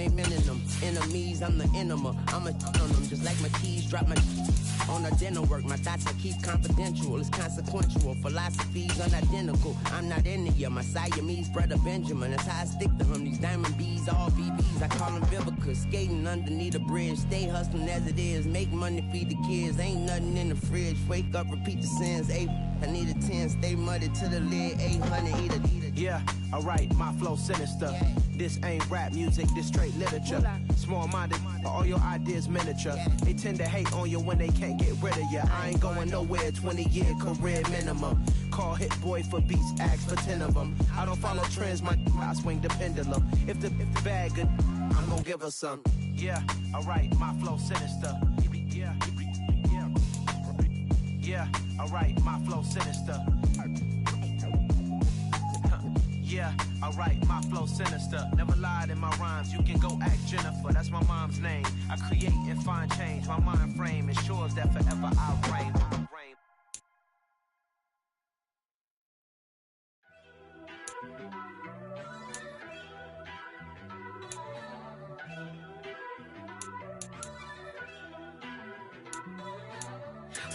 ain't meaning them. Enemies, I'm the enema. I'm a on them, just like my keys drop my on the dinner work. My thoughts I keep confidential. It's consequential. Philosophies unidentical. I'm not into you. My Siamese brother Benjamin. That's how I stick to him. These diamond bees, all VVs. I call them Vivica. Skating underneath a bridge. Stay hustling as it is. Make money, feed the kids. Ain't nothing in the fridge. Wake up, repeat the sins. I need a 10. Stay muddy to the lid. 800. Eat a. Yeah, alright, my flow sinister. Yeah. This ain't rap music, this straight literature. Small-minded, all your ideas miniature. Yeah. They tend to hate on you when they can't get rid of you. I ain't going nowhere, 20-year career minimum. Call Hit Boy for beats, ask for 10 of them. I don't follow trends, I swing the pendulum. If the bag good, I'm gonna give her some. Yeah, alright, my flow sinister. Yeah, alright, my flow sinister. Yeah, alright, my flow sinister. Never lied in my rhymes, you can go ask Jennifer. That's my mom's name. I create and find change. My mind frame ensures that forever I'll reign.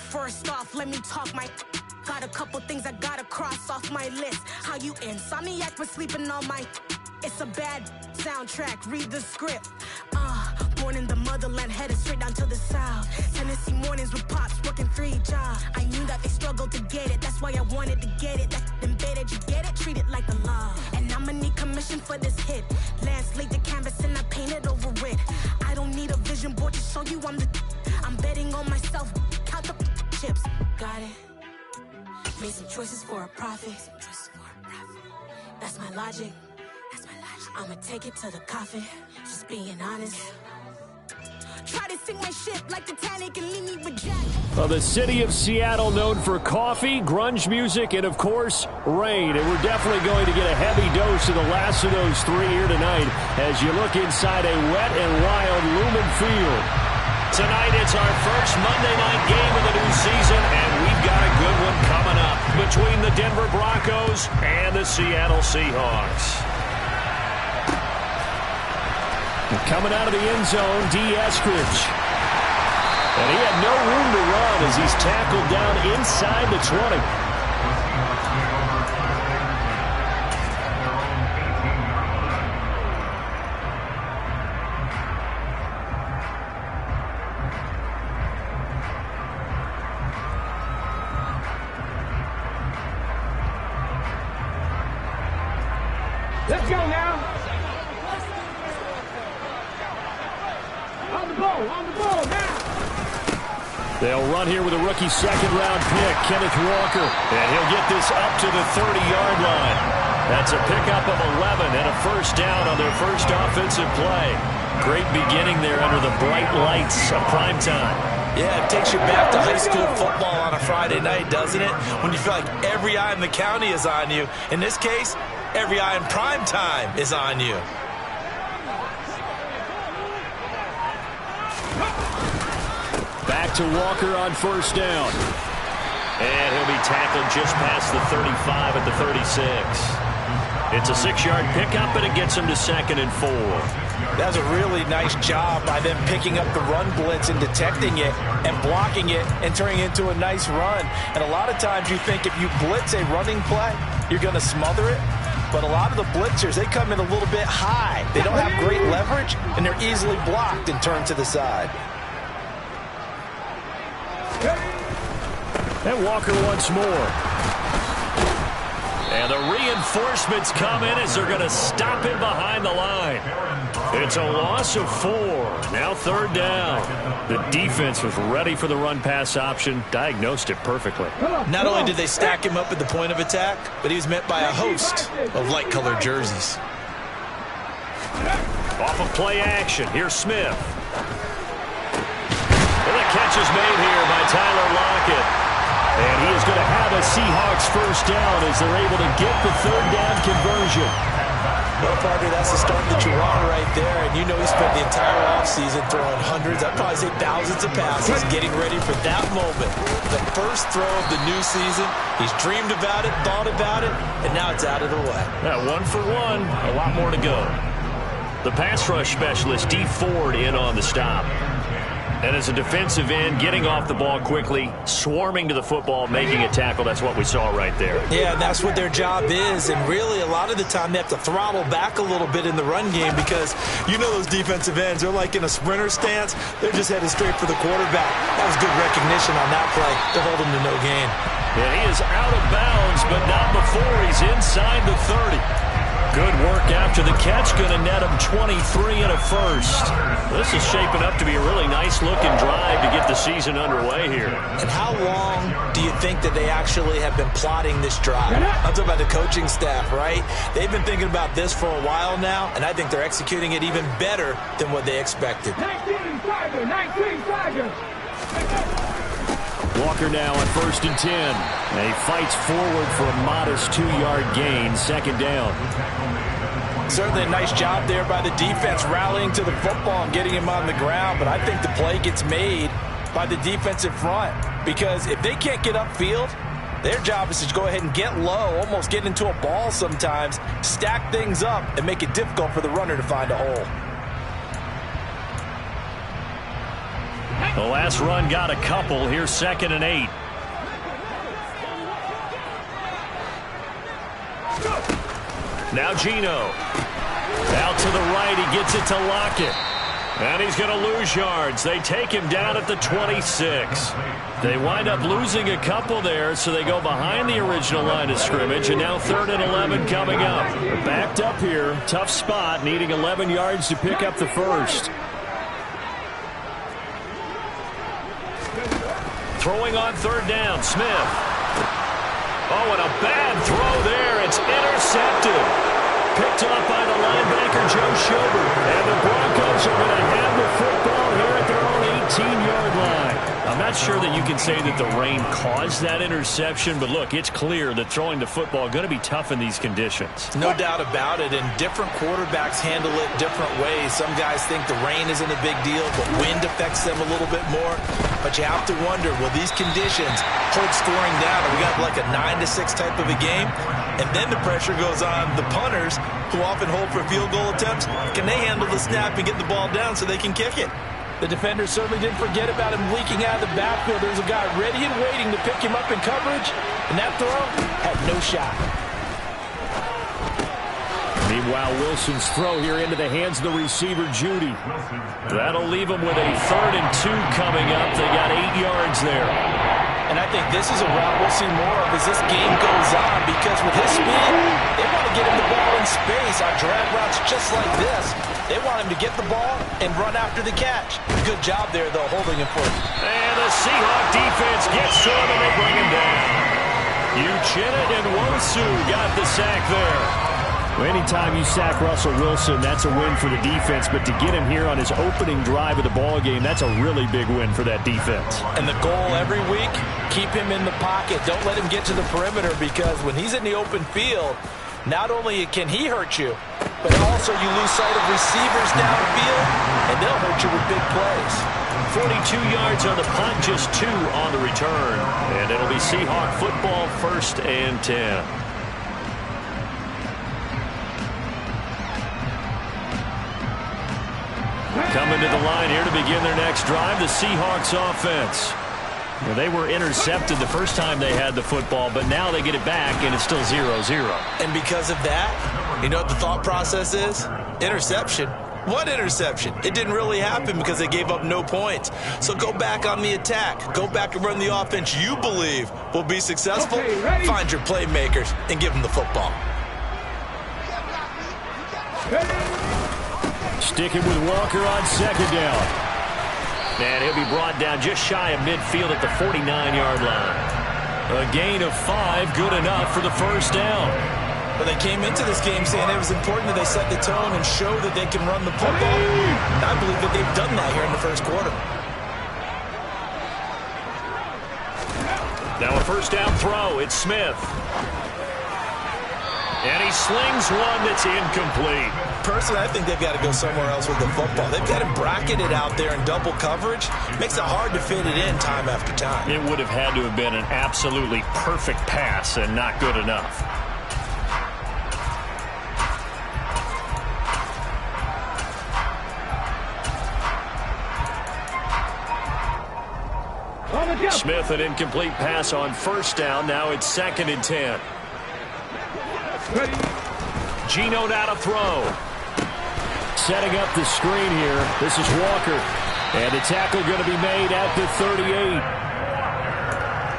First off, let me talk my... Got a couple things I gotta cross off my list. How you insomniac for sleeping on my... It's a bad soundtrack, read the script. Born in the motherland, headed straight down to the south. Tennessee mornings with pops, working 3 jobs. I knew that they struggled to get it, that's why I wanted to get it. That's embedded, you get it, treat it like a law. And I'ma need commission for this hit. Lance laid the canvas and I painted over it. I don't need a vision board to show you I'm betting on myself, count the chips. Got it. Made some choices for a profit. That's my logic. I'ma take it to the coffin. Just being honest. Try to sink my ship like Titanic and leave me with Jack. Well, the city of Seattle known for coffee, grunge music, and of course, rain. And we're definitely going to get a heavy dose of the last of those 3 here tonight as you look inside a wet and wild Lumen Field. Tonight, it's our first Monday night game of the new season, and we've got a good one coming up between the Denver Broncos and the Seattle Seahawks. And coming out of the end zone, D. Eskridge. And he had no room to run as he's tackled down inside the 20. Let's go now. On the ball now. They'll run here with a rookie second-round pick, Kenneth Walker. And he'll get this up to the 30-yard line. That's a pickup of 11 and a first down on their first offensive play. Great beginning there under the bright lights of primetime. Yeah, it takes you back to high school football on a Friday night, doesn't it? When you feel like every eye in the county is on you. In this case, every eye in prime time is on you. Back to Walker on first down. And he'll be tackled just past the 35 at the 36. It's a 6-yard pickup, and it gets him to 2nd and 4. That was a really nice job by them picking up the run blitz and detecting it and blocking it and turning it into a nice run. And a lot of times you think if you blitz a running play, you're going to smother it. But a lot of the blitzers, they come in a little bit high. They don't have great leverage, and they're easily blocked and turned to the side. And Walker once more. And the reinforcements come in as they're going to stop him behind the line. It's a loss of 4. Now 3rd down. The defense was ready for the run-pass option, diagnosed it perfectly. Not only did they stack him up at the point of attack, but he was met by a host of light-colored jerseys. Off of play action, here's Smith. And the catch is made here by Tyler Lockett. And he is going to have a Seahawks first down as they're able to get the 3rd down conversion. Well, partner, that's the start that you want right there. And you know he spent the entire offseason throwing hundreds, I'd probably say thousands of passes, getting ready for that moment. The first throw of the new season. He's dreamed about it, thought about it, and now it's out of the way. Yeah, 1 for 1, a lot more to go. The pass rush specialist, D. Ford, in on the stop. And as a defensive end, getting off the ball quickly, swarming to the football, making a tackle, that's what we saw right there. Yeah, and that's what their job is. And really, a lot of the time, they have to throttle back a little bit in the run game because you know those defensive ends, they're like in a sprinter stance. They're just headed straight for the quarterback. That was good recognition on that play. They'll hold him to no gain. And he is out of bounds, but not before he's inside the 30. Good work after the catch, going to net him 23 and a first. This is shaping up to be a really nice-looking drive to get the season underway here. And how long do you think that they actually have been plotting this drive? I'm talking about the coaching staff, right? They've been thinking about this for a while now, and I think they're executing it even better than what they expected. 19 Tiger. Walker now on 1st and 10. And he fights forward for a modest 2-yard gain, 2nd down. Certainly a nice job there by the defense rallying to the football and getting him on the ground, but I think the play gets made by the defensive front because if they can't get upfield, their job is to go ahead and get low, almost get into a ball sometimes, stack things up, and make it difficult for the runner to find a hole. The last run got a couple. Here's 2nd and 8. Now Geno. Out to the right. He gets it to Lockett. And he's going to lose yards. They take him down at the 26. They wind up losing a couple there, so they go behind the original line of scrimmage. And now 3rd and 11 coming up. They're backed up here. Tough spot, needing 11 yards to pick up the first. Throwing on 3rd down, Smith. Oh, and a bad throw there. It's intercepted. Picked up by the linebacker, Joe Schobert. And the Broncos are going to have the football here at their own 18-yard line. I'm not sure that you can say that the rain caused that interception, but look, it's clear that throwing the football is going to be tough in these conditions. No doubt about it, and different quarterbacks handle it different ways. Some guys think the rain isn't a big deal, but wind affects them a little bit more. But you have to wonder, will these conditions hold scoring down? We got like a 9-6 type of a game, and then the pressure goes on the punters, who often hold for field goal attempts. Can they handle the snap and get the ball down so they can kick it? The defenders certainly didn't forget about him leaking out of the backfield. There's a guy ready and waiting to pick him up in coverage, and that throw had no shot. Meanwhile, Wilson's throw here into the hands of the receiver, Judy. That'll leave him with a 3rd and 2 coming up. They got 8 yards there. And I think this is a route we'll see more of as this game goes on, because with his speed, they want to get him the ball in space on drag routes just like this. They want him to get the ball and run after the catch. Good job there, though, holding him for him. And the Seahawk defense gets to him, and they bring him down. Uchenna and Wosu got the sack there. Well, anytime you sack Russell Wilson, that's a win for the defense. But to get him here on his opening drive of the ball game, that's a really big win for that defense. And the goal every week, keep him in the pocket. Don't let him get to the perimeter, because when he's in the open field, not only can he hurt you, but also you lose sight of receivers downfield, and they'll hurt you with big plays. 42 yards on the punt, just 2 on the return. And it'll be Seahawk football, 1st and 10. Coming to the line here to begin their next drive, the Seahawks offense. Well, they were intercepted the first time they had the football, but now they get it back, and it's still 0-0. And because of that, you know what the thought process is? Interception. What interception? It didn't really happen because they gave up no points. So go back on the attack. Go back and run the offense you believe will be successful. Okay, find your playmakers and give them the football. Sticking with Walker on 2nd down. And he'll be brought down just shy of midfield at the 49-yard line. A gain of 5, good enough for the 1st down. But they came into this game saying it was important that they set the tone and show that they can run the football. And I believe that they've done that here in the 1st quarter. Now a 1st down throw. It's Smith. And he slings one that's incomplete. Personally, I think they've got to go somewhere else with the football. They've got him bracketed out there in double coverage. Makes it hard to fit it in time after time. It would have had to have been an absolutely perfect pass and not good enough. Smith, an incomplete pass on first down. Now it's 2nd and 10. Geno now to throw. Setting up the screen here. This is Walker. And the tackle going to be made at the 38.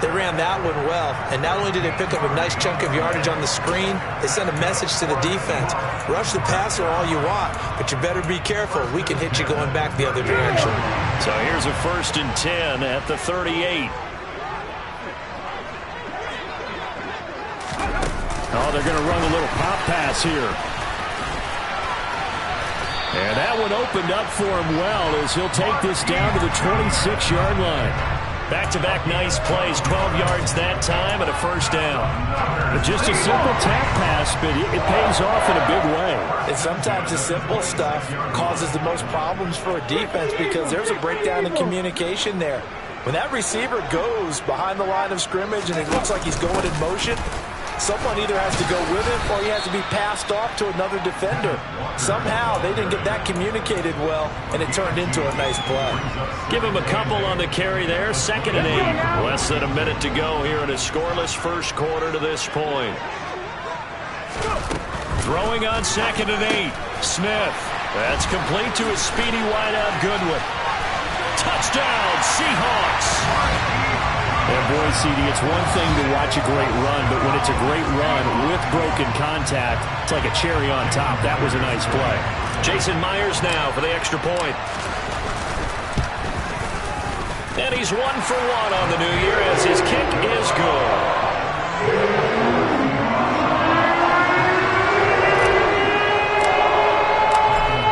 They ran that one well, and not only did they pick up a nice chunk of yardage on the screen, they sent a message to the defense. Rush the passer all you want, but you better be careful. We can hit you going back the other direction. So here's a 1st and 10 at the 38. Oh, they're going to run a little pop pass here. And that one opened up for him well as he'll take this down to the 26-yard line. Back-to-back nice plays, 12 yards that time and a 1st down. But just a simple tap pass, but it pays off in a big way. And sometimes the simple stuff causes the most problems for a defense because there's a breakdown in communication there. When that receiver goes behind the line of scrimmage and it looks like he's going in motion, someone either has to go with him or he has to be passed off to another defender. Somehow they didn't get that communicated well, and it turned into a nice play. Give him a couple on the carry there. 2nd and 8. Less than a minute to go here in a scoreless first quarter to this point. Throwing on 2nd and 8. Smith. That's complete to his speedy wideout Goodwin. Touchdown, Seahawks. And boy, CD, it's one thing to watch a great run, but when it's a great run with broken contact, it's like a cherry on top. That was a nice play. Jason Myers now for the extra point. And he's 1 for 1 on the new year as his kick is good.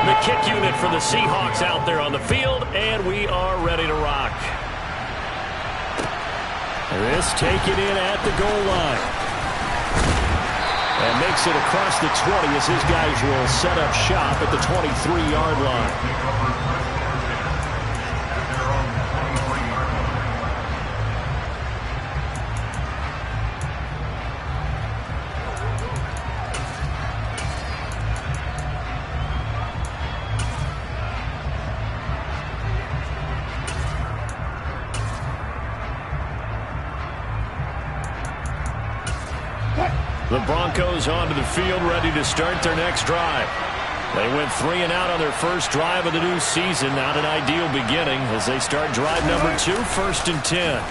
The kick unit for the Seahawks out there on the field, and we are ready to rock. This taken in at the goal line. And makes it across the 20 as his guys will set up shop at the 23-yard line. The Broncos onto the field, ready to start their next drive. They went 3 and out on their first drive of the new season. Not an ideal beginning as they start drive number 2, 1st and 10.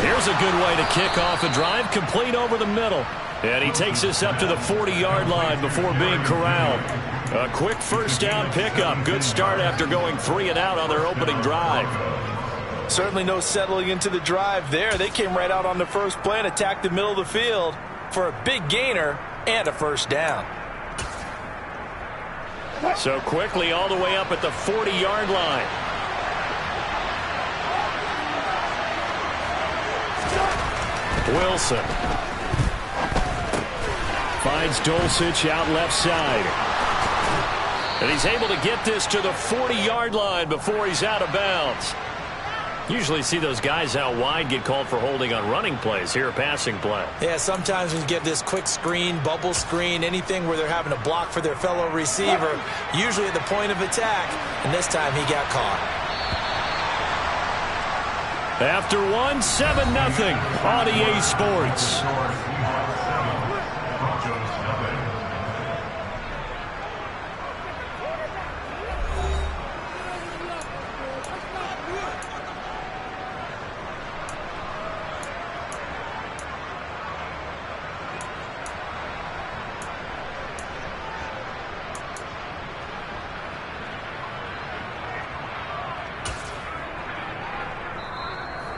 Here's a good way to kick off a drive, complete over the middle. And he takes this up to the 40-yard line before being corralled. A quick 1st down pickup. Good start after going 3 and out on their opening drive. Certainly no settling into the drive there. They came right out on the first play and attacked the middle of the field for a big gainer and a 1st down. So quickly all the way up at the 40-yard line. Wilson finds Dulcich out left side. And he's able to get this to the 40-yard line before he's out of bounds. Usually see those guys out wide get called for holding on running plays. Here a passing play. Yeah, sometimes when you get this quick screen, bubble screen, anything where they're having to block for their fellow receiver, usually at the point of attack, and this time he got caught. After 1, 7-0 on EA Sports.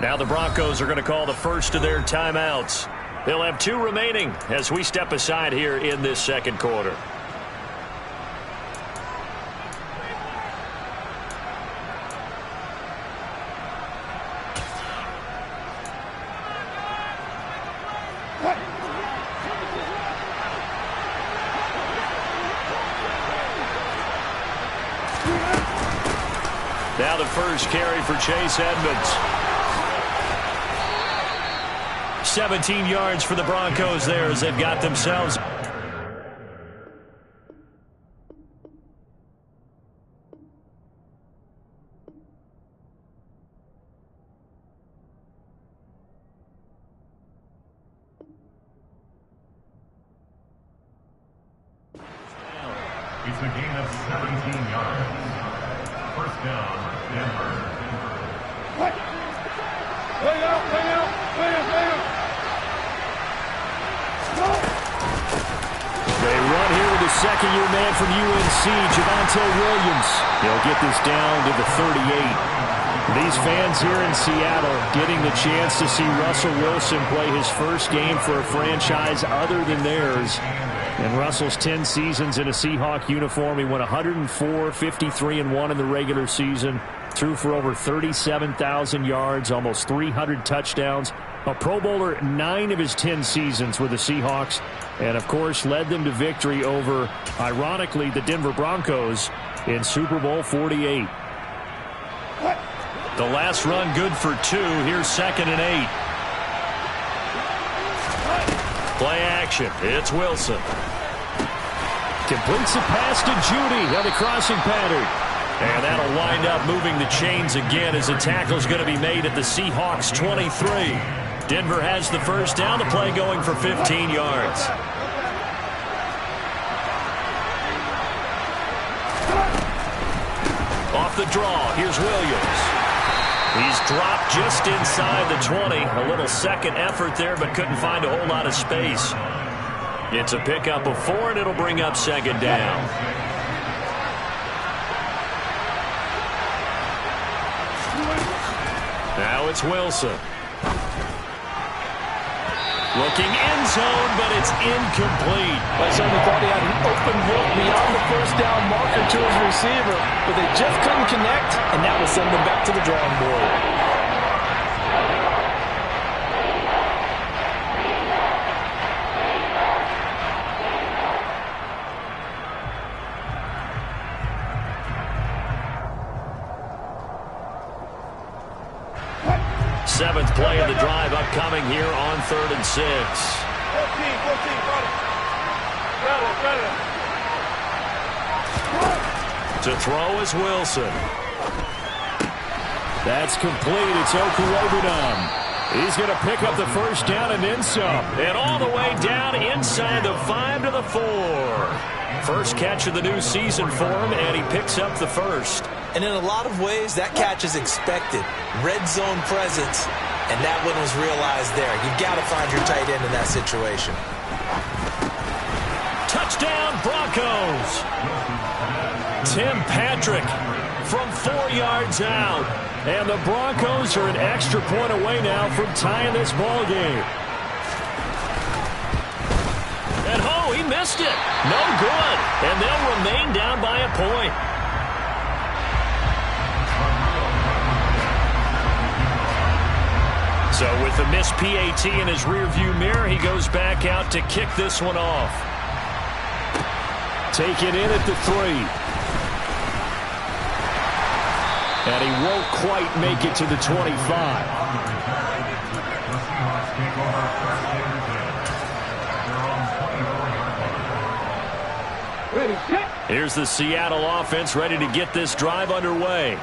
Now the Broncos are going to call the first of their timeouts. They'll have 2 remaining as we step aside here in this second quarter. Now the first carry for Chase Edmonds. 17 yards for the Broncos there as they've got themselves. It's a gain of 17 yards. First down, Denver. Bring out. They run here with the second-year man from UNC, Javonte Williams. He'll get this down to the 38. These fans here in Seattle getting the chance to see Russell Wilson play his first game for a franchise other than theirs. In Russell's 10 seasons in a Seahawk uniform, he won 104, 53-1 in the regular season, threw for over 37,000 yards, almost 300 touchdowns, a Pro Bowler 9 of his 10 seasons with the Seahawks, and of course led them to victory over, ironically, the Denver Broncos in Super Bowl 48. The last run good for 2. Here's 2nd and 8. Play action. It's Wilson. Completes the pass to Judy on the crossing pattern. And that'll wind up moving the chains again as the tackle's going to be made at the Seahawks 23. Denver has the first down. The play going for 15 yards. Off the draw, here's Williams. He's dropped just inside the 20. A little second effort there, but couldn't find a whole lot of space. It's a pickup of 4, and it'll bring up 2nd down. Now it's Wilson. Looking end zone, but it's incomplete. I certainly thought he had an open look beyond the first down marker to his receiver, but they just couldn't connect, and that will send them back to the drawing board. Seventh play of the drive upcoming here on 3rd and 6. 14, To throw is Wilson. That's complete. It's Okuwobunam. He's going to pick up the first down and then some. And all the way down inside the 5 to the 4. First catch of the new season for him, and he picks up the first. And in a lot of ways, that catch is expected. Red zone presence, and that one was realized there. You've got to find your tight end in that situation. Touchdown, Broncos. Tim Patrick from 4 yards out. And the Broncos are an extra point away now from tying this ball game. And he missed it. No good. And they'll remain down by a point. So with the missed PAT in his rearview mirror, he goes back out to kick this one off. Take it in at the 3. And he won't quite make it to the 25. Here's the Seattle offense ready to get this drive underway.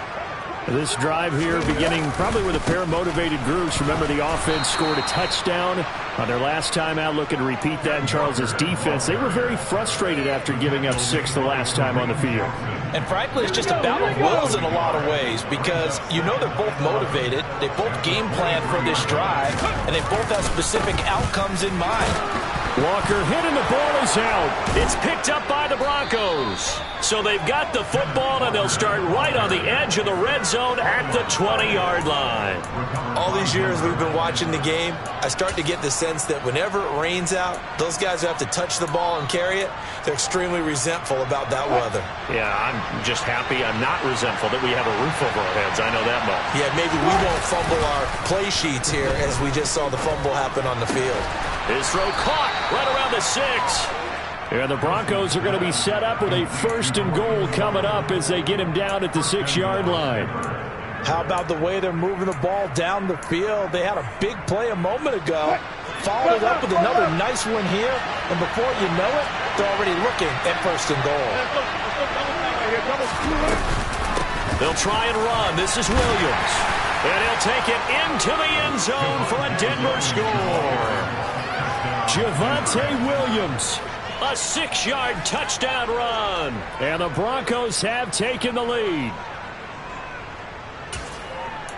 This drive here beginning probably with a pair of motivated groups. Remember, the offense scored a touchdown on their last time out. Looking to repeat that in Charles's defense. They were very frustrated after giving up 6 the last time on the field. And frankly, it's just a battle of wills in a lot of ways because you know they're both motivated. They both game plan for this drive, and they both have specific outcomes in mind. Walker hit and the ball is out. It's picked up by the Broncos. So they've got the football, and they'll start right on the edge of the red zone at the 20-yard line. All these years we've been watching the game, I start to get the sense that whenever it rains out, those guys who have to touch the ball and carry it, they're extremely resentful about that weather. Yeah, I'm just happy I'm not resentful that we have a roof over our heads. I know that much. Yeah, maybe we won't fumble our play sheets here as we just saw the fumble happen on the field. His throw caught right around the 6. And the Broncos are going to be set up with a 1st and goal coming up as they get him down at the 6-yard line. How about the way they're moving the ball down the field? They had a big play a moment ago. Followed it up with another nice one here. And before you know it, they're already looking at 1st and goal. They'll try and run. This is Williams. And he'll take it into the end zone for a Denver score. Javonte Williams A 6-yard touchdown run. And the Broncos have taken the lead.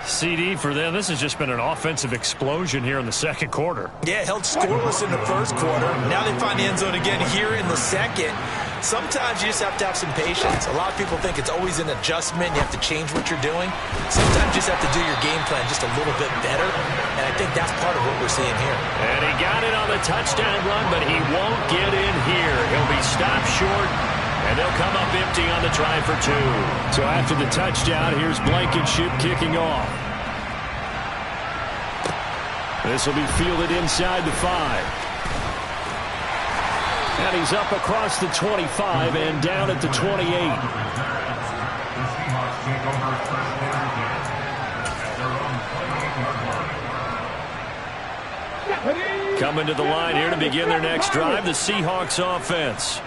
CD for them. This has just been an offensive explosion here in the second quarter. Yeah, held scoreless in the first quarter. Now they find the end zone again here in the second. Sometimes you just have to have some patience. A lot of people think it's always an adjustment. You have to change what you're doing. Sometimes you just have to do your game plan just a little bit better. And I think that's part of what we're seeing here. And he got it on the touchdown run, but he won't get in here. He'll be stopped short, and they'll come up empty on the try for 2. So after the touchdown, here's Blankenship kicking off. This will be fielded inside the 5. And he's up across the 25 and down at the 28. The Seahawks take over first down again at their own 28-yard line. Coming to the line here to begin their next drive, the Seahawks offense.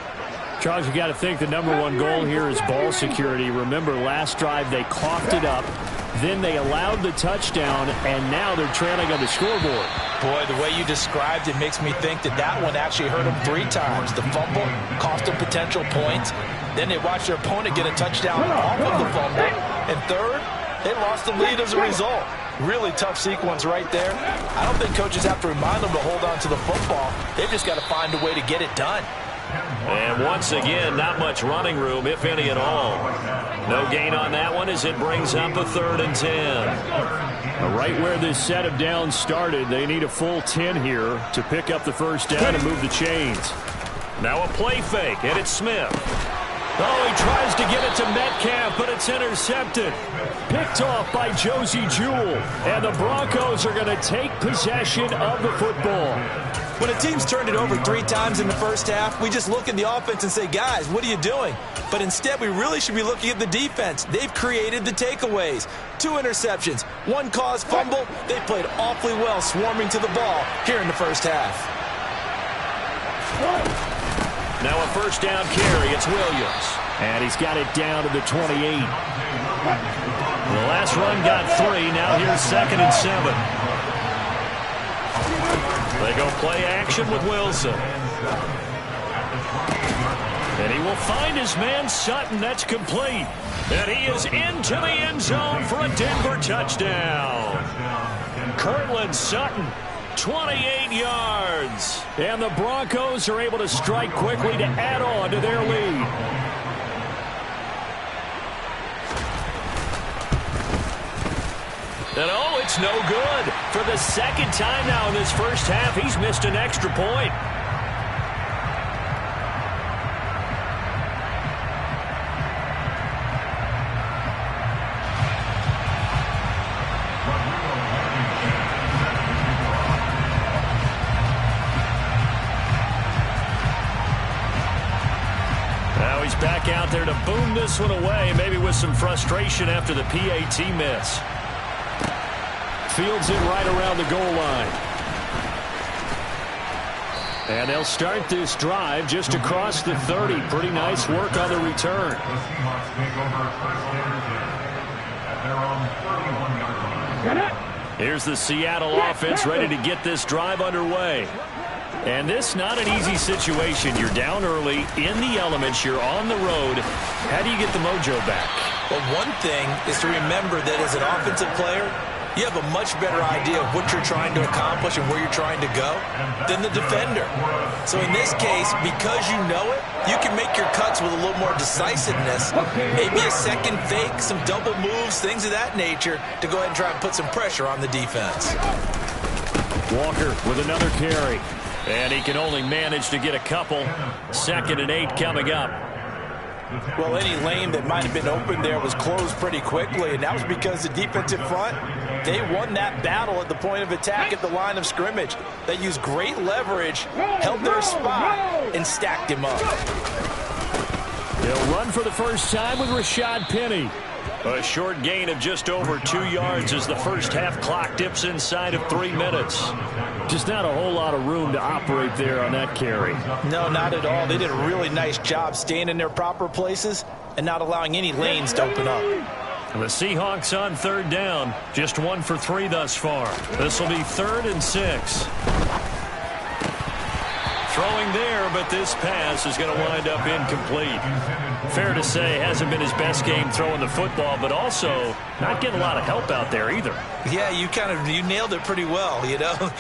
Charles, you got to think the #1 goal here is ball security. Remember, last drive they coughed it up. Then they allowed the touchdown, and now they're trailing on the scoreboard. Boy, the way you described it makes me think that one actually hurt them 3 times. The fumble cost them potential points. Then they watched their opponent get a touchdown off of the fumble. And third, they lost the lead as a result. Really tough sequence right there. I don't think coaches have to remind them to hold on to the football. They've just got to find a way to get it done. And once again, not much running room, if any at all. No gain on that one as it brings up a 3rd and 10. Right where this set of downs started, they need a full 10 here to pick up the first down and move the chains. Now a play fake, and it's Smith. Oh, he tries to get it to Metcalf, but it's intercepted. Picked off by Josie Jewell. And the Broncos are going to take possession of the football. When a team's turned it over 3 times in the first half, we just look at the offense and say, guys, what are you doing? But instead, we really should be looking at the defense. They've created the takeaways. 2 interceptions, 1 caused fumble. They played awfully well swarming to the ball here in the first half. Now a first down carry. It's Williams. And he's got it down to the 28. The last run got 3. Now here's 2nd and 7. They go play action with Wilson. And he will find his man Sutton. That's complete. And he is into the end zone for a Denver touchdown. Cortland Sutton, 28 yards. And the Broncos are able to strike quickly to add on to their lead. And oh, it's no good. For the 2nd time now in this first half, he's missed an extra point. Now he's back out there to boom this one away, maybe with some frustration after the PAT miss. Fields it right around the goal line. And they'll start this drive just across the 30. Pretty nice work on the return. The Seahawks take over first down again at their own 31-yard line. Here's the Seattle offense ready to get this drive underway. And this not an easy situation. You're down early, in the elements, you're on the road. How do you get the mojo back? Well, one thing is to remember that as an offensive player, you have a much better idea of what you're trying to accomplish and where you're trying to go than the defender. So in this case, because you know it, you can make your cuts with a little more decisiveness. Maybe a second fake, some double moves, things of that nature to go ahead and try and put some pressure on the defense. Walker with another carry. And he can only manage to get a couple. 2nd and 8 coming up. Well, any lane that might have been open there was closed pretty quickly, and that was because the defensive front, they won that battle at the point of attack at the line of scrimmage. They used great leverage, held their spot, and stacked him up. He'll run for the first time with Rashad Penny. A short gain of just over 2 yards as the first half clock dips inside of 3 minutes. Just not a whole lot of room to operate there on that carry. No, not at all. They did a really nice job staying in their proper places and not allowing any lanes to open up. The Seahawks on 3rd down. Just 1 for 3 thus far. This will be 3rd and 6. Throwing there, but this pass is going to wind up incomplete. Fair to say, hasn't been his best game throwing the football, but also not getting a lot of help out there either. Yeah, you nailed it pretty well, you know.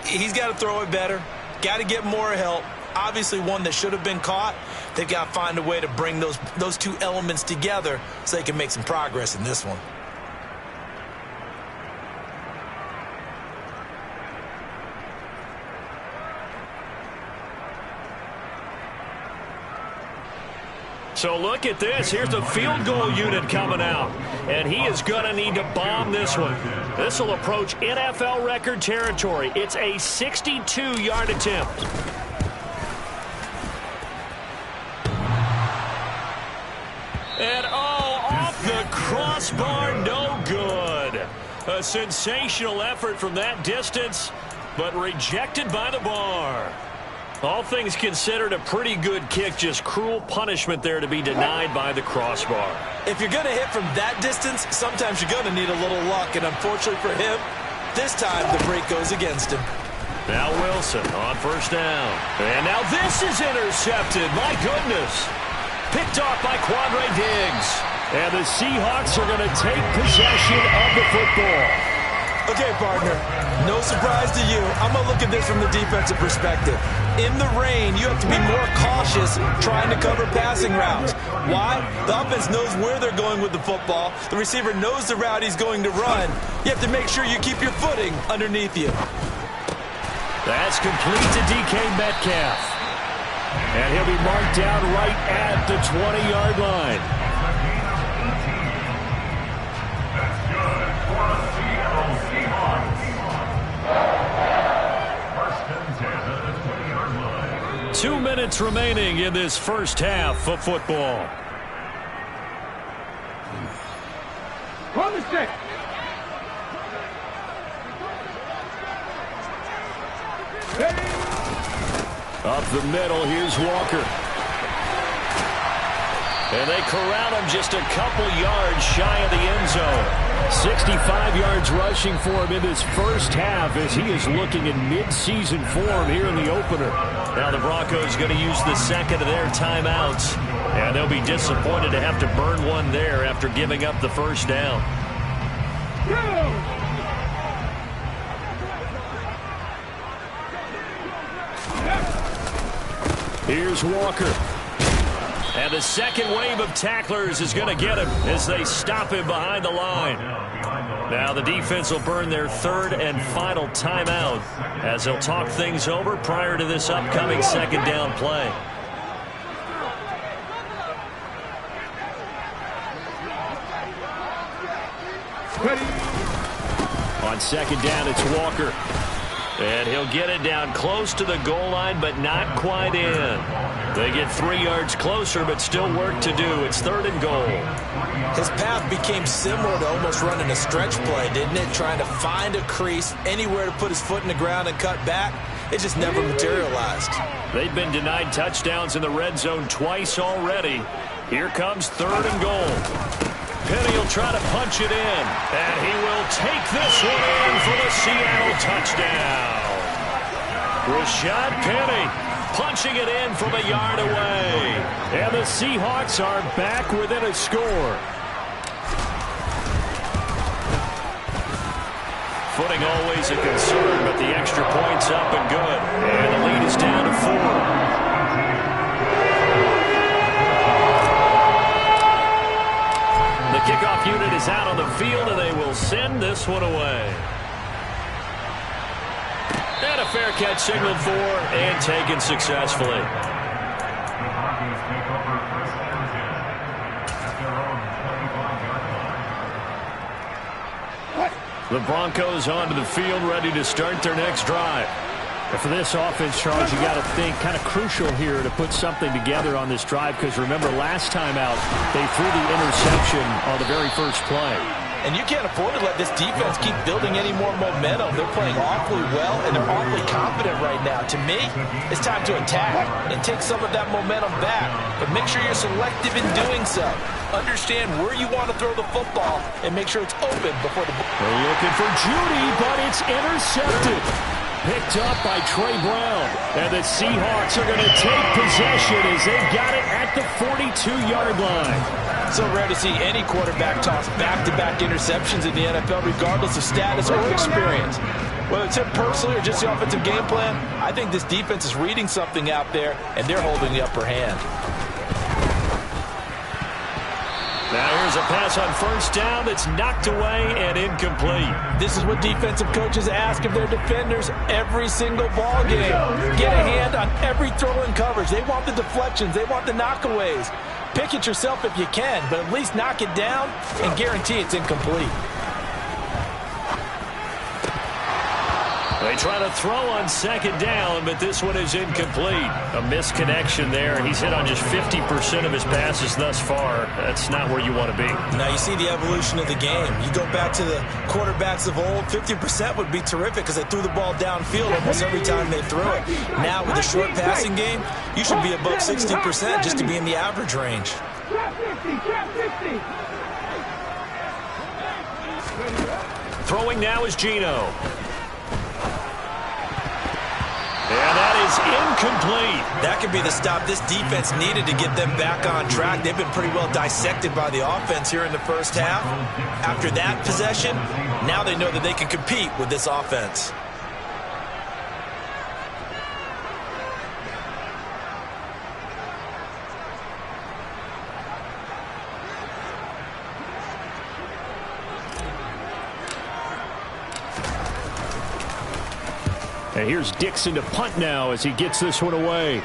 He's got to throw it better, got to get more help. Obviously one that should have been caught. They've got to find a way to bring those two elements together so they can make some progress in this one. So look at this. Here's the field goal unit coming out. And he is going to need to bomb this one. This will approach NFL record territory. It's a 62-yard attempt. And, off the crossbar, no good. A sensational effort from that distance, but rejected by the bar. All things considered, a pretty good kick, just cruel punishment there to be denied by the crossbar. If you're going to hit from that distance, sometimes you're going to need a little luck, and unfortunately for him, this time the break goes against him. Now Wilson on first down. And now this is intercepted. My goodness. Picked off by Quandre Diggs. And the Seahawks are going to take possession of the football. Okay, partner, no surprise to you. I'm going to look at this from the defensive perspective. In the rain, you have to be more cautious trying to cover passing routes. Why? The offense knows where they're going with the football. The receiver knows the route he's going to run. You have to make sure you keep your footing underneath you. That's complete to DK Metcalf. And he'll be marked down right at the 20-yard line. That's good for the Seattle Seahawks. First and 10 at the 20-yard line. 2 minutes remaining in this first half of football. On the stick. Up the middle, here's Walker. And they corral him just a couple yards shy of the end zone. 65 yards rushing for him in this first half as he is looking in mid-season form here in the opener. Now the Broncos going to use the second of their timeouts. And they'll be disappointed to have to burn one there after giving up the first down. Here's Walker. And the second wave of tacklers is going to get him as they stop him behind the line. Now the defense will burn their third and final timeout as they'll talk things over prior to this upcoming second down play. On second down, it's Walker. And he'll get it down close to the goal line, but not quite in. They get 3 yards closer, but still work to do. It's third and goal. His path became similar to almost running a stretch play, didn't it? Trying to find a crease, anywhere to put his foot in the ground and cut back. It just never materialized. They've been denied touchdowns in the red zone twice already. Here comes third and goal. Penny will try to punch it in, and he will take this one in for the Seattle touchdown. Rashad Penny punching it in from a yard away. And the Seahawks are back within a score. Footing always a concern, but the extra point's up and good. And the lead is down to 4. The kickoff unit is out on the field, and they will send this one away. And a fair catch signaled for and taken successfully. The Broncos take over first and 10 at their own 25-yard line. The Broncos onto the field, ready to start their next drive. And for this offense, Charles, you got to think kind of crucial here to put something together on this drive, because remember last time out they threw the interception on the very first play. And you can't afford to let this defense keep building any more momentum. They're playing awfully well, and they're awfully confident right now. To me, it's time to attack and take some of that momentum back. But make sure you're selective in doing so. Understand where you want to throw the football and make sure it's open before the... They're looking for Judy, but it's intercepted. picked up by Trey Brown. And the Seahawks are going to take possession as they've got it at the 42-yard line. So rare to see any quarterback toss back-to-back interceptions in the NFL, regardless of status or experience. Whether it's him personally or just the offensive game plan, I think this defense is reading something out there, and they're holding the upper hand. Now here's a pass on first down that's knocked away and incomplete. This is what defensive coaches ask of their defenders every single ball game. Get a hand on every throw in coverage. They want the deflections. They want the knockaways. Pick it yourself if you can, but at least knock it down and guarantee it's incomplete. They try to throw on second down, but this one is incomplete. A misconnection there. He's hit on just 50% of his passes thus far. That's not where you want to be. Now you see the evolution of the game. You go back to the quarterbacks of old, 50% would be terrific because they threw the ball downfield almost every time they threw it. Now with the short passing game, you should be above 60% just to be in the average range. Throwing now is Geno. And that is incomplete. That could be the stop this defense needed to get them back on track. They've been pretty well dissected by the offense here in the first half. After that possession, now they know that they can compete with this offense. And here's Dixon to punt now as he gets this one away.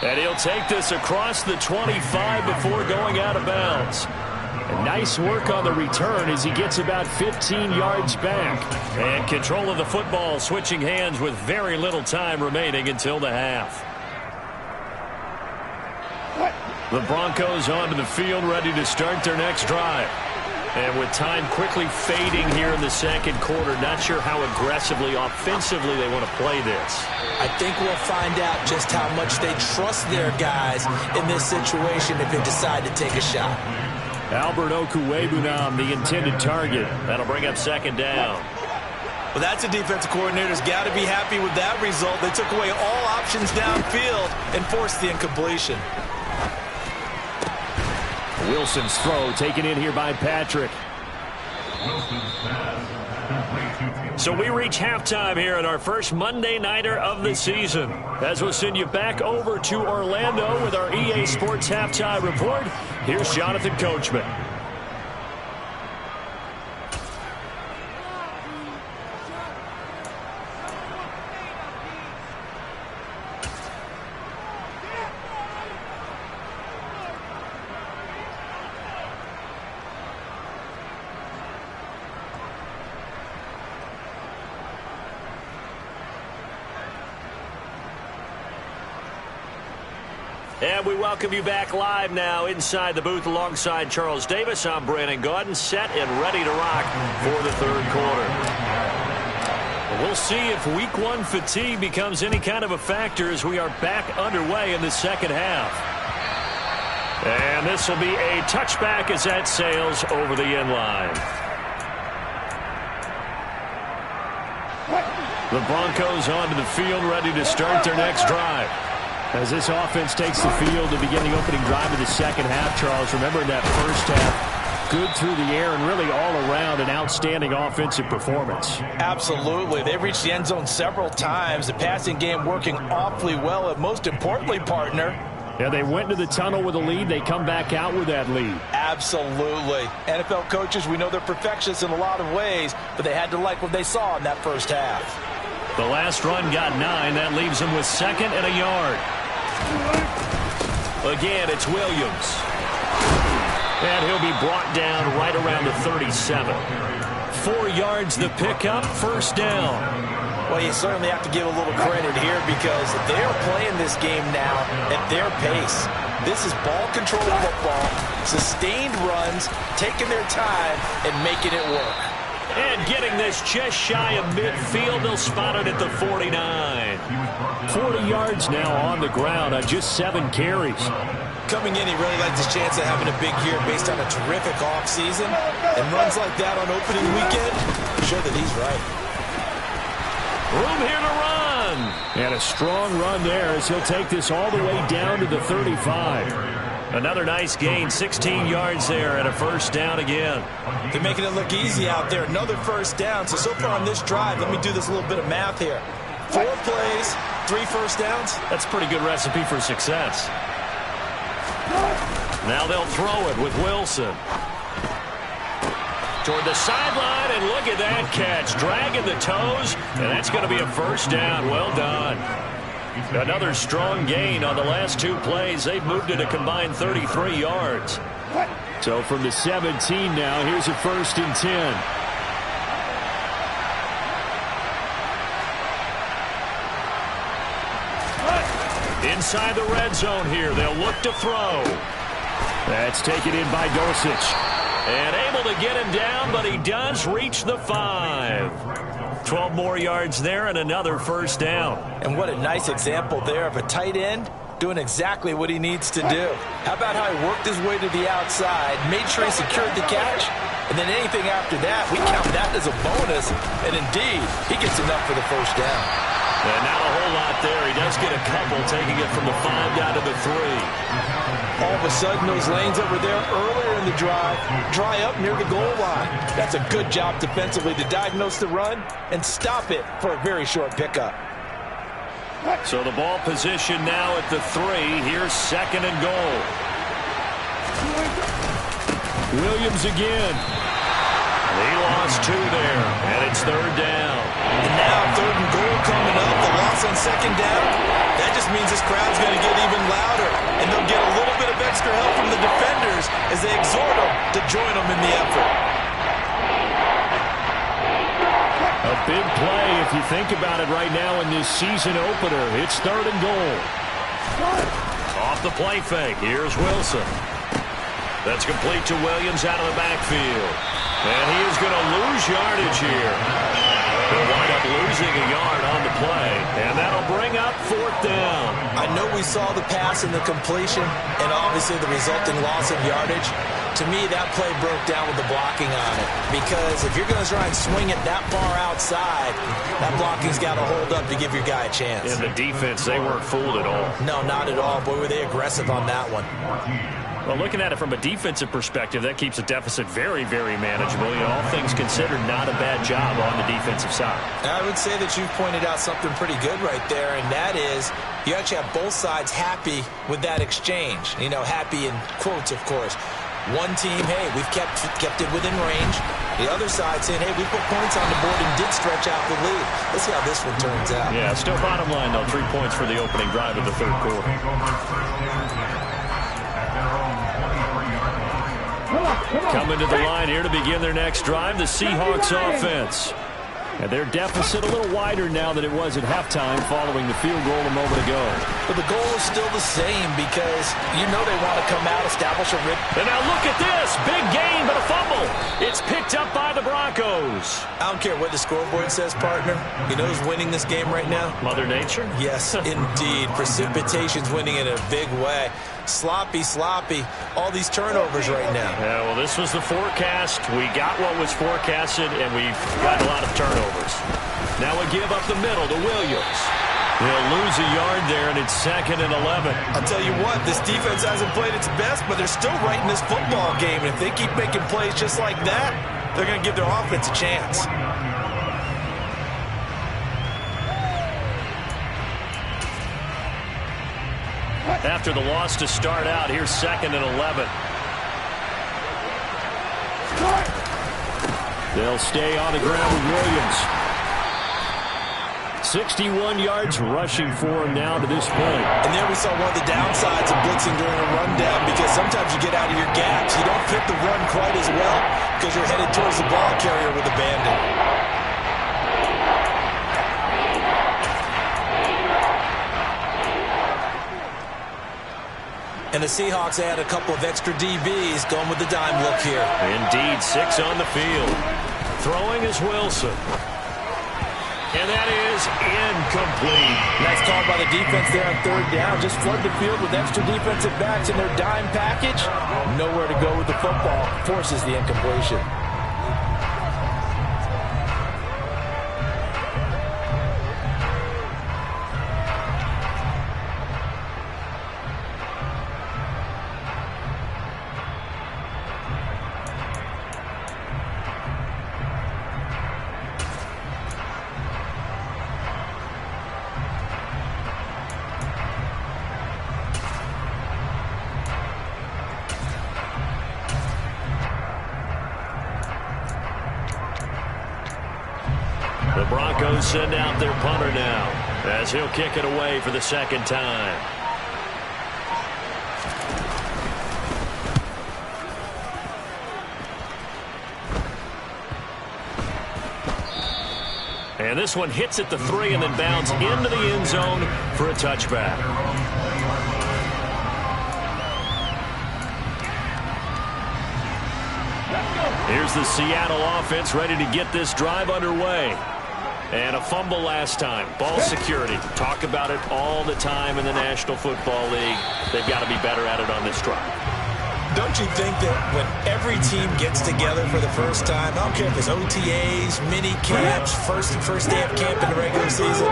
And he'll take this across the 25 before going out of bounds. And nice work on the return as he gets about 15 yards back. And control of the football switching hands with very little time remaining until the half. The Broncos onto the field ready to start their next drive. And with time quickly fading here in the second quarter, not sure how aggressively, offensively they want to play this. I think we'll find out just how much they trust their guys in this situation if they decide to take a shot. Albert Okwuegbunam, the intended target. That'll bring up second down. Well, that's a defensive coordinator's got to be happy with that result. They took away all options downfield and forced the incompletion. Wilson's throw taken in here by Patrick. So we reach halftime here at our first Monday Nighter of the season. As we'll send you back over to Orlando with our EA Sports Halftime Report, here's Jonathan Coachman. And we welcome you back live now inside the booth alongside Charles Davis. I'm Brandon Gaudin, set and ready to rock for the third quarter. We'll see if week one fatigue becomes any kind of a factor as we are back underway in the second half. And this will be a touchback as that sails over the end line. The Broncos onto the field ready to start their next drive. As this offense takes the field to begin the opening drive of the second half, Charles, remember in that first half, good through the air and really all around an outstanding offensive performance. Absolutely. They reached the end zone several times. The passing game working awfully well, and most importantly, partner. Yeah, they went to the tunnel with a lead. They come back out with that lead. Absolutely. NFL coaches, we know they're perfectionists in a lot of ways, but they had to like what they saw in that first half. The last run got 9. That leaves them with second and a yard. Again, it's Williams. And he'll be brought down right around the 37. 4 yards the pickup, first down. Well, you certainly have to give a little credit here because they're playing this game now at their pace. This is ball control football, sustained runs, taking their time and making it work. And getting this just shy of midfield, they'll spot it at the 49. 40 yards now on the ground on just 7 carries. coming in, he really liked his chance of having a big year based on a terrific offseason. And runs like that on opening weekend show that he's right. Room here to run. And a strong run there as he'll take this all the way down to the 35. Another nice gain, 16 yards there and a first down again. They're making it look easy out there. Another first down. So far on this drive, let me do this little bit of math here. 4 plays, 3 first downs. That's a pretty good recipe for success. Now they'll throw it with Wilson. Toward the sideline, and look at that catch. Dragging the toes, and that's going to be a first down. Well done. Another strong gain on the last 2 plays. They've moved it a combined 33 yards. So from the 17 now, here's a 1st and 10. Inside the red zone here. They'll look to throw. That's taken in by Dosich. And able to get him down, but he does reach the 5. 12 more yards there and another first down. And what a nice example there of a tight end doing exactly what he needs to do. How about how he worked his way to the outside, made sure he secured the catch, and then anything after that, we count that as a bonus. And indeed, he gets enough for the first down. And not a whole lot there. He does get a couple, taking it from the 5 down to the 3. All of a sudden, those lanes that were there earlier in the drive dry up near the goal line. That's a good job defensively to diagnose the run and stop it for a very short pickup. So the ball position now at the 3. Here's 2nd and goal. Williams again. He lost 2 there, and it's 3rd down. And now 3rd and goal coming up. The loss on 2nd down. That just means this crowd's going to get even louder. And they'll get a little bit of extra help from the defenders as they exhort them to join them in the effort. A big play if you think about it right now in this season opener. It's 3rd and goal. Off the play fake. Here's Wilson. That's complete to Williams out of the backfield. And he is going to lose yardage here. He'll wind up losing a yard on the play, and that'll bring up 4th down. I know we saw the pass and the completion, and obviously the resulting loss of yardage. To me, that play broke down with the blocking on it, because if you're going to try and swing it that far outside, that blocking's got to hold up to give your guy a chance. In the defense, they weren't fooled at all. No, not at all. Boy, were they aggressive on that one. Well, looking at it from a defensive perspective, that keeps the deficit very, very manageable. You know, all things considered, not a bad job on the defensive side. I would say that you've pointed out something pretty good right there, and that is you actually have both sides happy with that exchange. You know, happy in quotes, of course. One team, hey, we've kept it within range. The other side saying, hey, we put points on the board and did stretch out the lead. Let's see how this one turns out. Yeah, still bottom line, though, 3 points for the opening drive of the 3rd quarter. Coming to the line here to begin their next drive, the Seahawks offense. And their deficit a little wider now than it was at halftime following the field goal a moment ago. But the goal is still the same because you know they want to come out, establish a rip. And now look at this. Big gain, but a fumble. It's picked up by the Broncos. I don't care what the scoreboard says, partner. You know who's winning this game right now? Mother Nature? Yes, indeed. Precipitation's winning in a big way. Sloppy. All these turnovers right now. Yeah, well, this was the forecast. We got what was forecasted, and we've got a lot of turnovers. Now we give up the middle to Williams. They'll lose a yard there, and it's 2nd and 11. I'll tell you what, this defense hasn't played its best, but they're still right in this football game. And if they keep making plays just like that, they're going to give their offense a chance. After the loss to start out, here's 2nd and 11. They'll stay on the ground with Williams. 61 yards rushing for him now to this point. And there we saw one of the downsides of blitzing during a rundown, because sometimes you get out of your gaps. You don't fit the run quite as well because you're headed towards the ball carrier with abandon. And the Seahawks add a couple of extra DBs going with the dime look here. Indeed, 6 on the field. Throwing is Wilson. And that is incomplete. Nice call by the defense there on third down. Just flood the field with extra defensive backs in their dime package. Nowhere to go with the football. Forces the incompletion. The Broncos send out their punter now as he'll kick it away for the second time. And this one hits at the 3 and then bounds into the end zone for a touchback. Here's the Seattle offense ready to get this drive underway. And a fumble last time. Ball security. Talk about it all the time in the National Football League. They've got to be better at it on this drive. Don't you think that when every team gets together for the first time, I don't care if it's OTAs, mini camps, first day of camp in the regular season,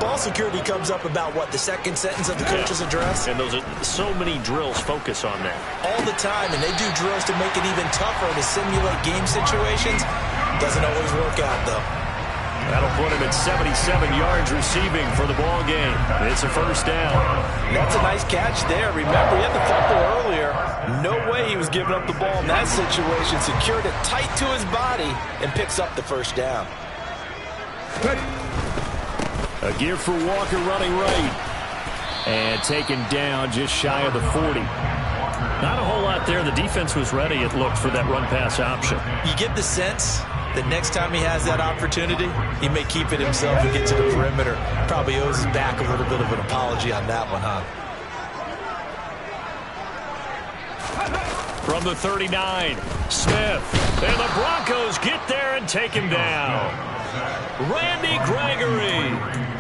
ball security comes up about, what, the second sentence of the coach's address? And those are so many drills focus on that. All the time, and they do drills to make it even tougher to simulate game situations. Doesn't always work out, though. That'll put him at 77 yards receiving for the ball game. It's a first down. That's a nice catch there. Remember, he had the fumble earlier. No way he was giving up the ball in that situation. Secured it tight to his body and picks up the first down. A give for Walker running right. And taken down just shy of the 40. Not a whole lot there. The defense was ready, it looked, for that run-pass option. You get the sense that next time he has that opportunity, he may keep it himself and get to the perimeter. Probably owes his back a little bit of an apology on that one, huh? From the 39, Smith. And the Broncos get there and take him down. Randy Gregory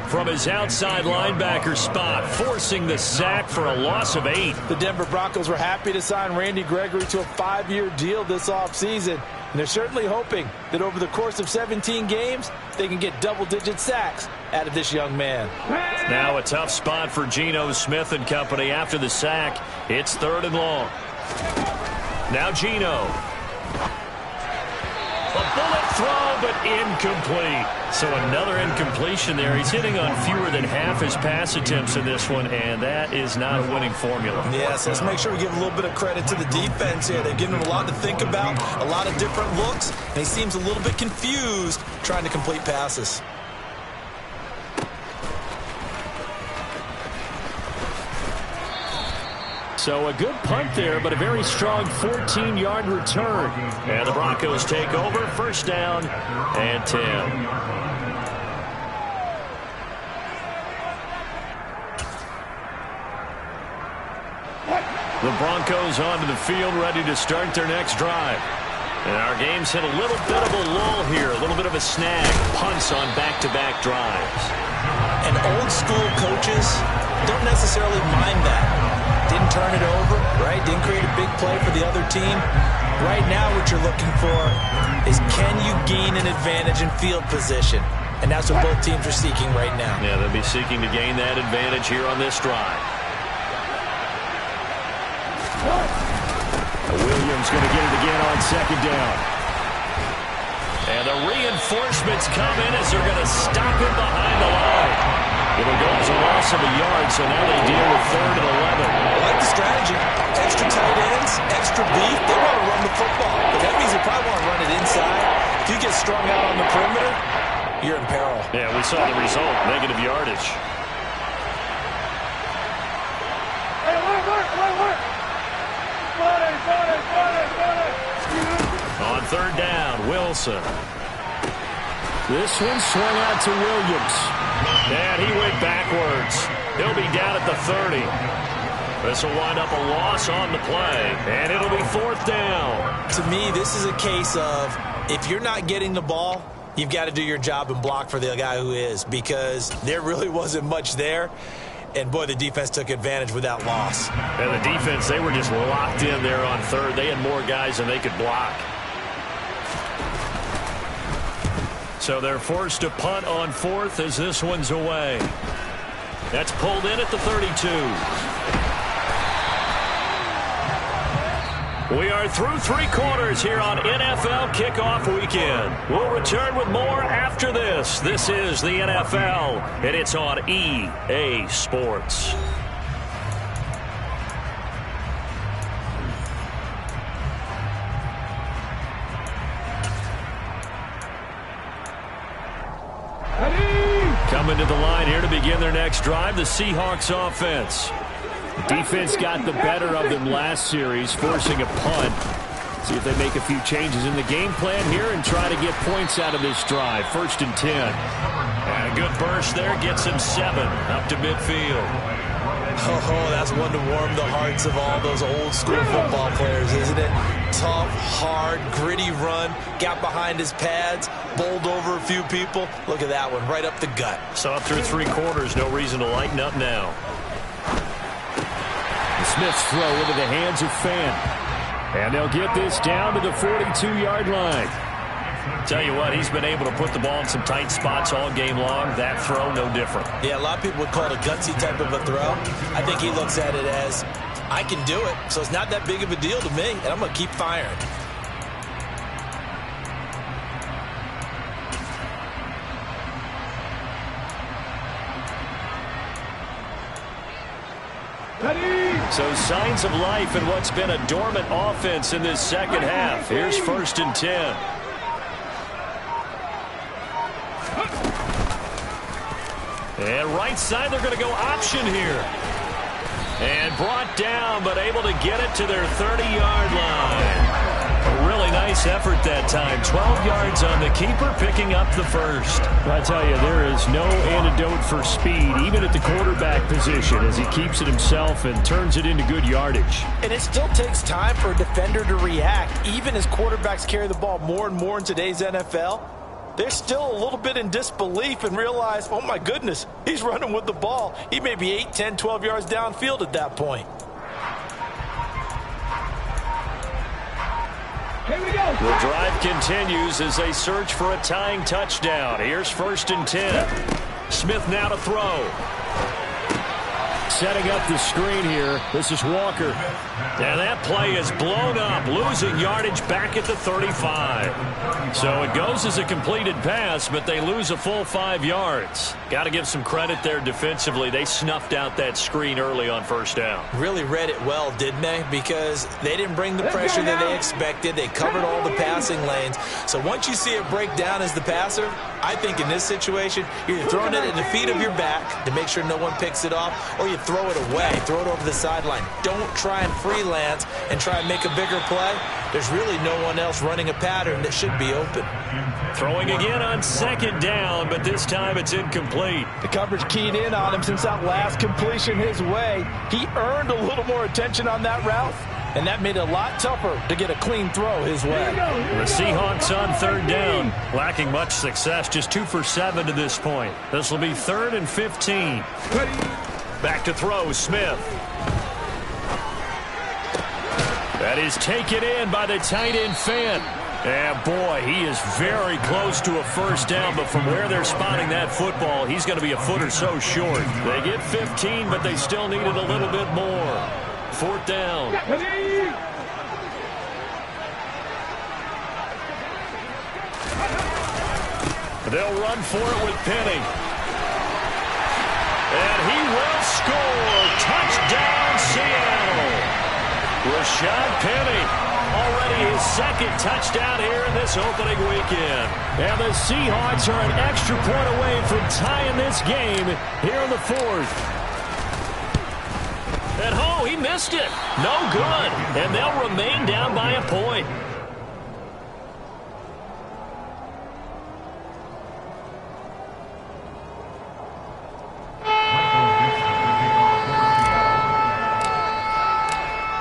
from his outside linebacker spot, forcing the sack for a loss of 8. The Denver Broncos were happy to sign Randy Gregory to a 5-year deal this offseason. And they're certainly hoping that over the course of 17 games, they can get double-digit sacks out of this young man. Now a tough spot for Geno Smith and company after the sack. It's 3rd and long. Now Geno. A bullet throw, but incomplete. So another incompletion there. He's hitting on fewer than half his pass attempts in this one, and that is not a winning formula. Yes, let's make sure we give a little bit of credit to the defense here. They've given him a lot to think about, a lot of different looks, and he seems a little bit confused trying to complete passes. So a good punt there, but a very strong 14-yard return. And the Broncos take over, first down and 10. The Broncos onto the field, ready to start their next drive. And our game's hit a little bit of a lull here, a little bit of a snag. Punts on back-to-back drives. And old-school coaches don't necessarily mind that. Didn't turn it over, right? Didn't create a big play for the other team. Right now what you're looking for is, can you gain an advantage in field position? And that's what both teams are seeking right now. Yeah, they'll be seeking to gain that advantage here on this drive. Williams going to get it again on second down. And the reinforcements come in as they're going to stop him behind the line. It'll go as a loss of a yard, so now they deal with 3rd and 11. I like the strategy. Extra tight ends, extra beef. They want to run the football, but that means they probably want to run it inside. If you get strung out on the perimeter, you're in peril. Yeah, we saw the result, negative yardage. Hey, work. On 3rd down, Wilson. This one swung out to Williams. And he went backwards. He'll be down at the 30. This will wind up a loss on the play, and it'll be 4th down. To me, this is a case of, if you're not getting the ball, you've got to do your job and block for the guy who is, because there really wasn't much there. And, boy, the defense took advantage with that loss. And the defense, they were just locked in there on third. They had more guys than they could block. So they're forced to punt on fourth as this one's away. That's pulled in at the 32. We are through 3 quarters here on NFL Kickoff Weekend. We'll return with more after this. This is the NFL, and it's on EA Sports. Coming to the line here to begin their next drive, the Seahawks offense. Defense got the better of them last series, forcing a punt. See if they make a few changes in the game plan here and try to get points out of this drive. 1st and 10. And a good burst there gets him 7 up to midfield. Oh, that's one to warm the hearts of all those old school football players, isn't it? Tough, hard, gritty run, got behind his pads, bowled over a few people. Look at that one, right up the gut. So through 3 quarters, no reason to lighten up now. Smith's throw into the hands of Fant. And they'll get this down to the 42-yard line. Tell you what, he's been able to put the ball in some tight spots all game long. That throw, no different. Yeah, a lot of people would call it a gutsy type of a throw. I think he looks at it as, I can do it, so it's not that big of a deal to me, and I'm going to keep firing. So signs of life in what's been a dormant offense in this second half. Here's 1st and 10. And right side, they're going to go option here. And brought down, but able to get it to their 30-yard line. A really nice effort that time. 12 yards on the keeper, picking up the first. I tell you, there is no antidote for speed, even at the quarterback position, as he keeps it himself and turns it into good yardage. And it still takes time for a defender to react. Even as quarterbacks carry the ball more and more in today's NFL, they're still a little bit in disbelief and realize, oh my goodness, he's running with the ball. He may be 8, 10, 12 yards downfield at that point. Here we go. The drive continues as they search for a tying touchdown. Here's 1st and 10. Smith now to throw. Setting up the screen here. This is Walker. And that play is blown up, losing yardage back at the 35. So it goes as a completed pass, but they lose a full 5 yards. Got to give some credit there defensively. They snuffed out that screen early on 1st down. Really read it well, didn't they? Because they didn't bring the pressure that they expected. They covered all the passing lanes. So once you see it break down as the passer, I think in this situation, you're throwing it at the feet of your back to make sure no one picks it off, or you throw it away, throw it over the sideline. Don't try and freelance and try and make a bigger play. There's really no one else running a pattern that should be open. Throwing again on 2nd down, but this time it's incomplete. The coverage keyed in on him since that last completion his way. He earned a little more attention on that route, and that made it a lot tougher to get a clean throw his way. The Seahawks on 3rd down, lacking much success, just 2 for 7 to this point. This will be 3rd and 15. Back to throw, Smith. That is taken in by the tight end Fant. And boy, he is very close to a 1st down, but from where they're spotting that football, he's going to be a foot or so short. They get 15, but they still needed a little bit more. 4th down. They'll run for it with Penny. And he will score. Touchdown, Seattle. Rashad Penny, already his 2nd touchdown here in this opening weekend. And the Seahawks are an extra point away from tying this game here in the 4th. And oh, he missed it. No good. And they'll remain down by a point.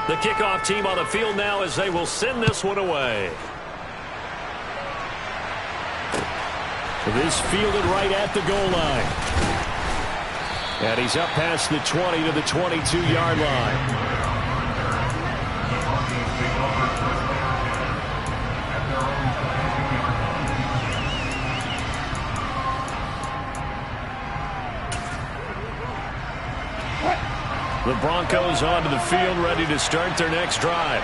The kickoff team on the field now as they will send this one away. This fielded right at the goal line. And he's up past the 20 to the 22-yard line. The Broncos onto the field, ready to start their next drive.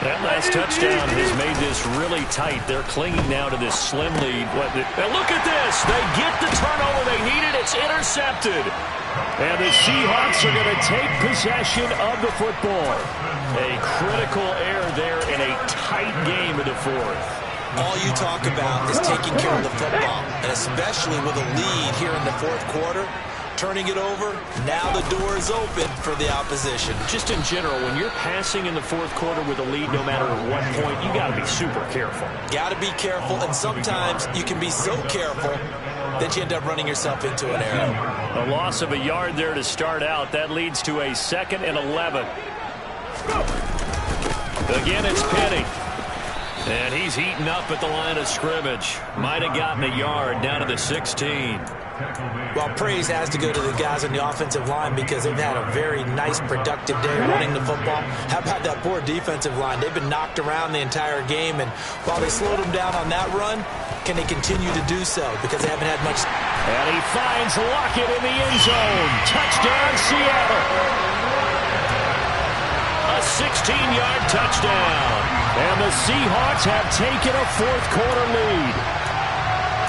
That last touchdown has made this really tight. They're clinging now to this slim lead. Now look at this. They get the turnover they needed. It's intercepted. And the Seahawks are going to take possession of the football. A critical error there in a tight game in the fourth. All you talk about is taking care of the football, and especially with a lead here in the fourth quarter. Turning it over, now the door is open for the opposition. Just in general, when you're passing in the fourth quarter with a lead, no matter at what point, you got to be super careful. Got to be careful, and sometimes you can be so careful that you end up running yourself into an error. A loss of a yard there to start out. That leads to a 2nd and 11. Again, it's Penny. And he's heating up at the line of scrimmage. Might have gotten a yard down to the 16. Well, praise has to go to the guys on the offensive line because they've had a very nice, productive day running the football. How about that poor defensive line? They've been knocked around the entire game, and while they slowed them down on that run, can they continue to do so because they haven't had much. And he finds Lockett in the end zone. Touchdown, Seattle. A 16-yard touchdown. And the Seahawks have taken a fourth-quarter lead.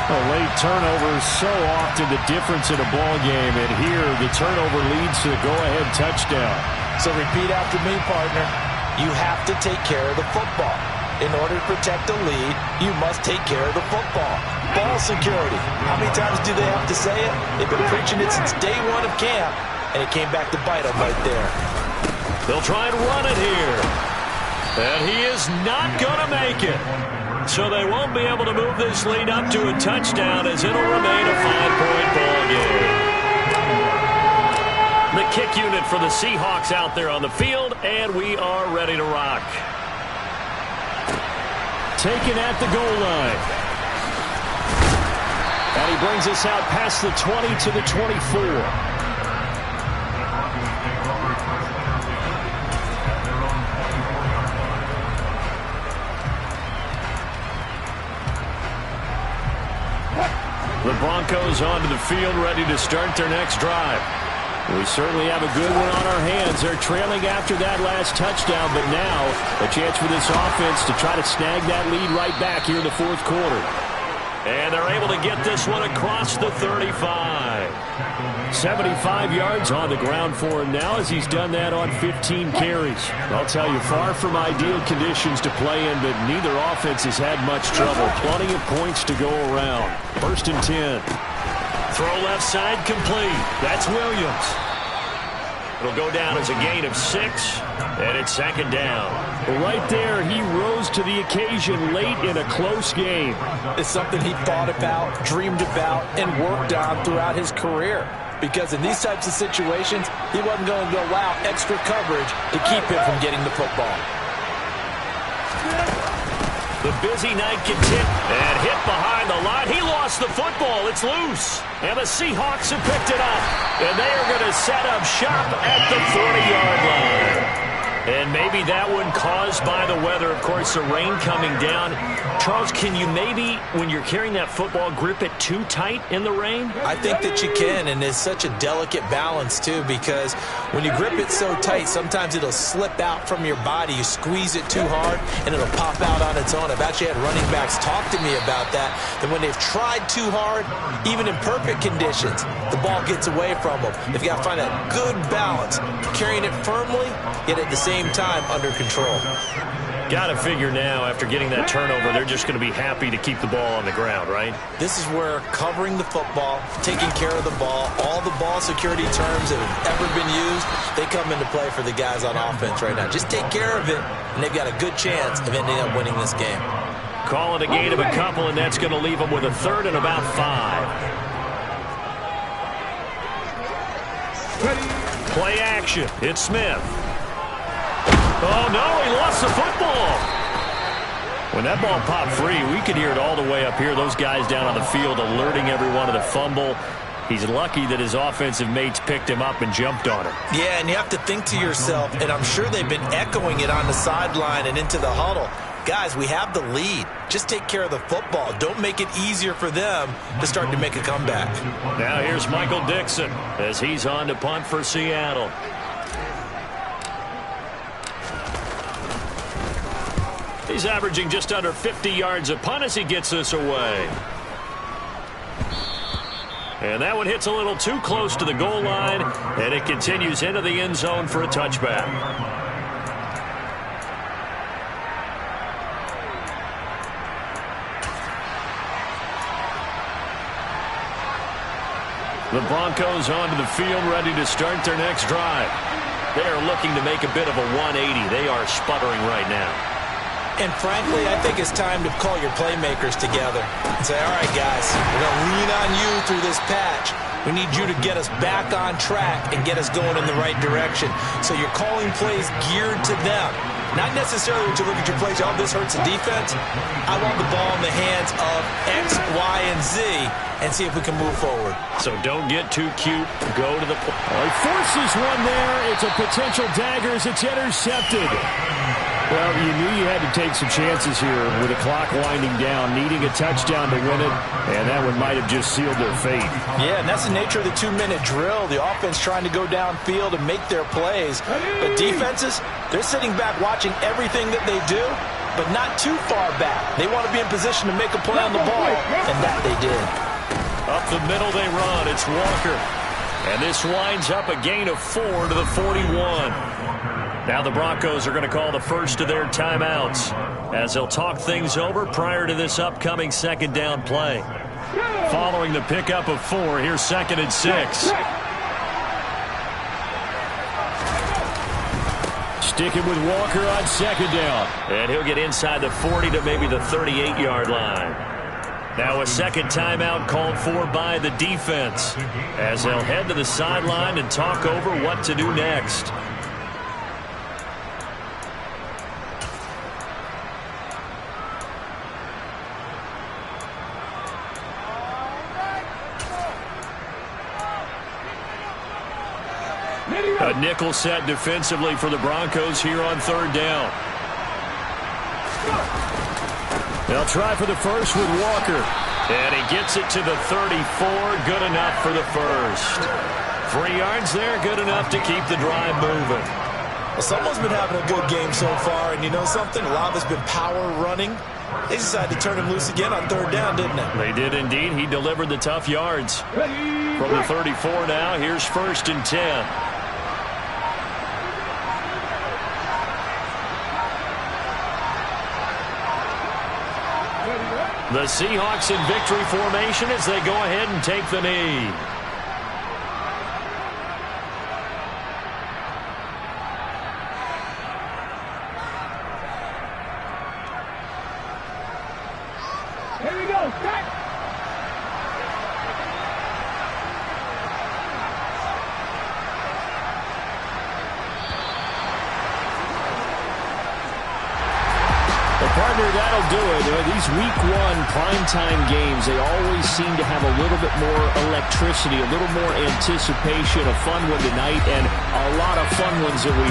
A late turnover is so often the difference in a ball game, and here the turnover leads to the go-ahead touchdown. So repeat after me, partner. You have to take care of the football. In order to protect the lead, you must take care of the football. Ball security. How many times do they have to say it? They've been preaching it since day one of camp, and it came back to bite them right there. They'll try and run it here. And he is not going to make it. So they won't be able to move this lead up to a touchdown as it'll remain a 5-point ball game. The kick unit for the Seahawks out there on the field, and we are ready to rock. Taken at the goal line. And he brings us out past the 20 to the 24. The Broncos onto the field, ready to start their next drive. We certainly have a good one on our hands. They're trailing after that last touchdown, but now a chance for this offense to try to snag that lead right back here in the fourth quarter. And they're able to get this one across the 35. 75 yards on the ground for him now as he's done that on 15 carries. I'll tell you, far from ideal conditions to play in, but neither offense has had much trouble. Plenty of points to go around. 1st and 10. Throw left side complete. That's Williams. It'll go down as a gain of 6, and it's 2nd down. Right there, he rose to the occasion late in a close game. It's something he thought about, dreamed about, and worked on throughout his career. Because in these types of situations, he wasn't going to allow extra coverage to keep him from getting the football. The busy night continues, and hit behind the line. He lost the football. It's loose. And the Seahawks have picked it up. And they are going to set up shop at the 40-yard line. And maybe that one caused by the weather. Of course, the rain coming down. Charles, can you maybe, when you're carrying that football, grip it too tight in the rain? I think that you can, and it's such a delicate balance, too, because when you grip it so tight, sometimes it'll slip out from your body. You squeeze it too hard, and it'll pop out on its own. I've actually had running backs talk to me about that when they've tried too hard, even in perfect conditions, the ball gets away from them. They've got to find that good balance, carrying it firmly, yet at the same time under control. Got to figure now, after getting that turnover, they're just going to be happy to keep the ball on the ground, right? This is where covering the football, taking care of the ball, all the ball security terms that have ever been used, they come into play for the guys on offense right now. Just take care of it, and they've got a good chance of ending up winning this game. Call it a gain of a couple, and that's going to leave them with a 3rd and about 5. Play action. It's Smith. Oh, no, he lost the football. When that ball popped free, we could hear it all the way up here. Those guys down on the field alerting everyone of the fumble. He's lucky that his offensive mates picked him up and jumped on him. Yeah, and you have to think to yourself, and I'm sure they've been echoing it on the sideline and into the huddle. Guys, we have the lead. Just take care of the football. Don't make it easier for them to start to make a comeback. Now here's Michael Dixon as he's on to punt for Seattle. He's averaging just under 50 yards a punt as he gets this away. And that one hits a little too close to the goal line, and it continues into the end zone for a touchback. The Broncos onto the field, ready to start their next drive. They are looking to make a bit of a 180. They are sputtering right now. And frankly, I think it's time to call your playmakers together and say, all right, guys, we're going to lean on you through this patch. We need you to get us back on track and get us going in the right direction. So you're calling plays geared to them. Not necessarily when you look at your plays, oh, this hurts the defense. I want the ball in the hands of X, Y, and Z and see if we can move forward. So don't get too cute. Go to the play. He forces one there. It's a potential dagger as it's intercepted. Well, you knew you had to take some chances here with the clock winding down, needing a touchdown to win it, and that one might have just sealed their fate. Yeah, and that's the nature of the 2-minute drill. The offense trying to go downfield and make their plays. But defenses, they're sitting back watching everything that they do, but not too far back. They want to be in position to make a play on the ball, and that they did. Up the middle they run. It's Walker. And this winds up a gain of 4 to the 41. Now the Broncos are going to call the first of their timeouts as they'll talk things over prior to this upcoming second down play. Following the pickup of 4, here's 2nd and 6. Sticking with Walker on 2nd down. And he'll get inside the 40 to maybe the 38-yard line. Now a second timeout called for by the defense as they'll head to the sideline and talk over what to do next. A nickel set defensively for the Broncos here on 3rd down. They'll try for the first with Walker. And he gets it to the 34. Good enough for the first. 3 yards there, good enough to keep the drive moving. Well, someone's been having a good game so far, and you know something? A lot of it's been power running. They decided to turn him loose again on 3rd down, didn't they? They did indeed. He delivered the tough yards. From the 34 now, here's 1st and 10. The Seahawks in victory formation as they go ahead and take the knee. Here we go. Start. Partner, that'll do it. These week 1 primetime games, they always seem to have a little bit more electricity, a little more anticipation, a fun one tonight, and a lot of fun ones that we